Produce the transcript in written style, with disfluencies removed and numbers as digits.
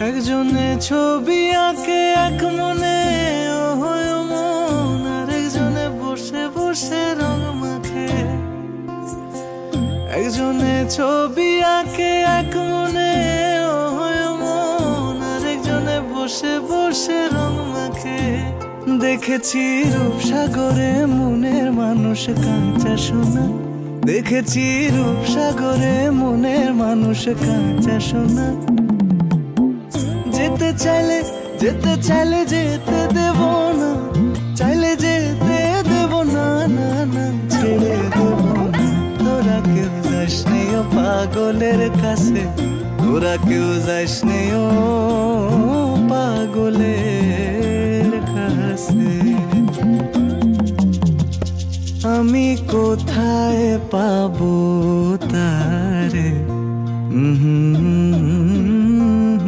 একজনে ছবি আঁকে এক মনে ও হয় মন, আরেকজনে বসে বসে রং মাখে। একজনে ছবি আঁকে এক মনে ও হয় মন, আরেকজনে বসে বসে রং মাখে। দেখেছি রূপসাগরে মনের মানুষ কাঁচা সোনা, দেখেছি রূপসাগরে মনের মানুষ কাঁচা সোনা। যেতে চাইলে যেতে চাইলে যেতে দেব না, চাইলে যেতে দেব না, না না ছেড়ে দেব না। তোরা কেউ যাস নেই ও পাগলের কাছে, তোরা কেউ যাস নেই ও পাগলের কাছে। আমি কোথায় পাবো